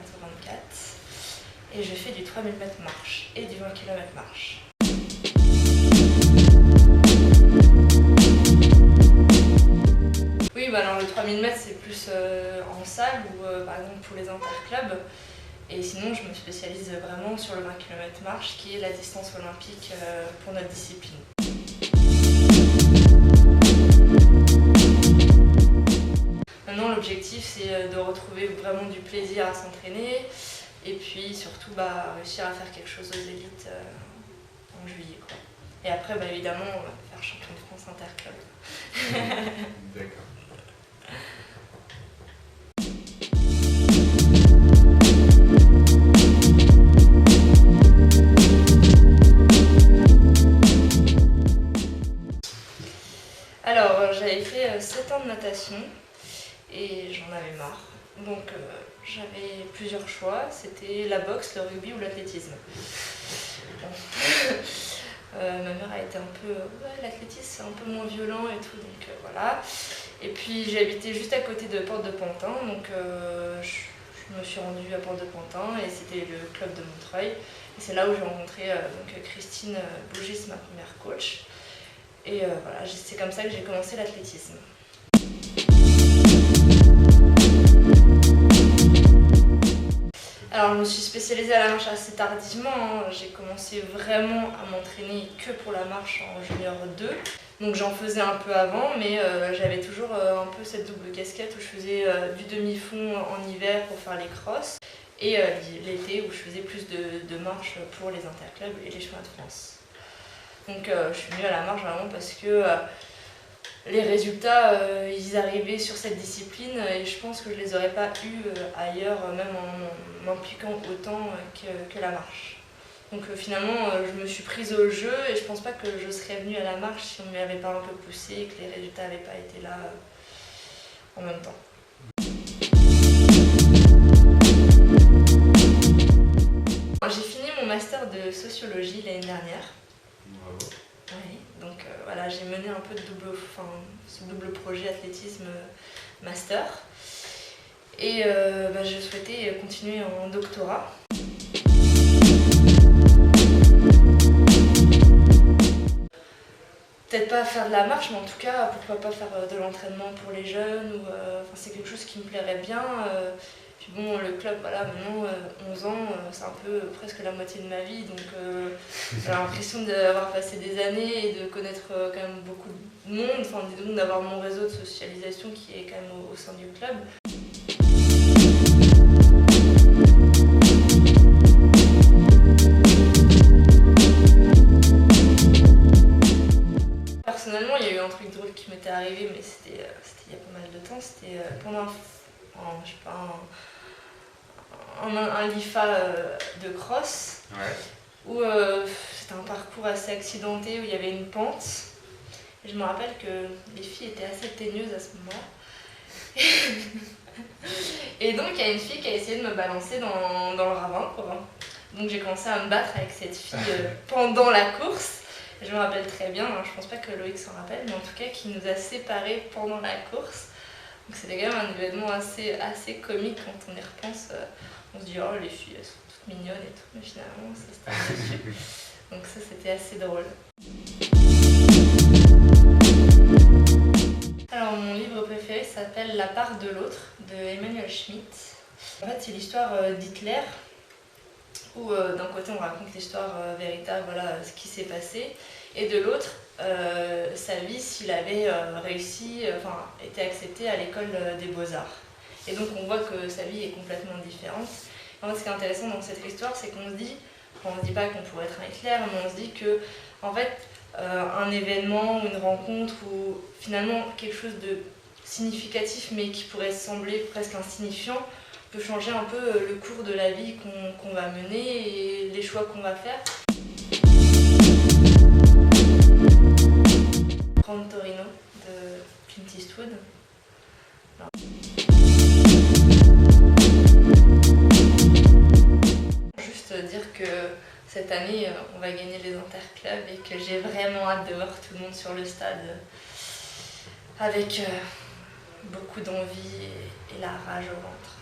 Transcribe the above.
bientôt 24. Et je fais du 3000 mètres marche et du 20 km marche. Oui, bah alors le 3000 mètres c'est plus en salle ou par exemple pour les interclubs. Et sinon je me spécialise vraiment sur le 20 km marche qui est la distance olympique pour notre discipline. Maintenant l'objectif c'est de retrouver vraiment du plaisir à s'entraîner et puis surtout réussir à faire quelque chose aux élites en juillet, quoi. Et après évidemment faire champion de France interclub. D'accord. Alors j'avais fait 7 ans de natation et j'en avais marre. Donc j'avais plusieurs choix, c'était la boxe, le rugby ou l'athlétisme. Bon. Ma mère a été un peu l'athlétisme c'est un peu moins violent et tout, donc voilà. Et puis j'ai habité juste à côté de Porte de Pantin, donc je me suis rendue à Porte de Pantin et c'était le club de Montreuil. Et c'est là où j'ai rencontré Christine Bougis, ma première coach. Et voilà, c'est comme ça que j'ai commencé l'athlétisme. Alors je me suis spécialisée à la marche assez tardivement, hein. J'ai commencé vraiment à m'entraîner que pour la marche en junior 2. Donc j'en faisais un peu avant, mais j'avais toujours un peu cette double casquette où je faisais du demi-fond en hiver pour faire les crosses et l'été où je faisais plus de marche pour les interclubs et les chemins de France. Donc je suis venue à la marche vraiment parce que les résultats, ils arrivaient sur cette discipline et je pense que je les aurais pas eus ailleurs, même en m'impliquant autant que la marche. Donc finalement, je me suis prise au jeu et je pense pas que je serais venue à la marche si on ne m'y avait pas un peu poussé et que les résultats n'avaient pas été là en même temps. J'ai fini mon master de sociologie l'année dernière. Bravo. Oui, donc voilà, j'ai mené un peu de ce double projet athlétisme master et je souhaitais continuer en doctorat. Peut-être pas faire de la marche, mais en tout cas, pourquoi pas faire de l'entraînement pour les jeunes, c'est quelque chose qui me plairait bien. Puis bon, le club, voilà, maintenant, 11 ans, c'est un peu presque la moitié de ma vie, donc j'ai l'impression d'avoir passé des années et de connaître quand même beaucoup de monde, disons d'avoir mon réseau de socialisation qui est quand même au sein du club. Personnellement, il y a eu un truc drôle qui m'était arrivé, mais c'était il y a pas mal de temps, c'était pendant un LIFA de cross, Ouais. où c'était un parcours assez accidenté, où il y avait une pente. Et je me rappelle que les filles étaient assez teigneuses à ce moment-là. Et donc il y a une fille qui a essayé de me balancer dans le ravin, quoi. Donc j'ai commencé à me battre avec cette fille pendant la course. Je me rappelle très bien, hein, je pense pas que Loïc s'en rappelle, mais en tout cas qui nous a séparés pendant la course. Donc c'était quand même un événement assez comique quand on y repense. On se dit oh les filles elles sont toutes mignonnes et tout, mais finalement ça se termine dessus. Donc ça c'était assez drôle. Alors mon livre préféré s'appelle La part de l'autre de Emmanuel Schmitt. En fait c'est l'histoire d'Hitler où d'un côté on raconte l'histoire véritable, voilà ce qui s'est passé, et de l'autre sa vie s'il avait réussi, été accepté à l'école des Beaux-Arts. Et donc on voit que sa vie est complètement différente. En fait, ce qui est intéressant dans cette histoire, c'est qu'on se dit, on ne se dit pas qu'on pourrait être un Hitler, mais on se dit que en fait, un événement ou une rencontre ou finalement quelque chose de significatif mais qui pourrait sembler presque insignifiant peut changer un peu le cours de la vie qu'on va mener et les choix qu'on va faire. Grand Torino de Clint Eastwood. Juste dire que cette année on va gagner les interclubs et que j'ai vraiment hâte de voir tout le monde sur le stade avec beaucoup d'envie et la rage au ventre.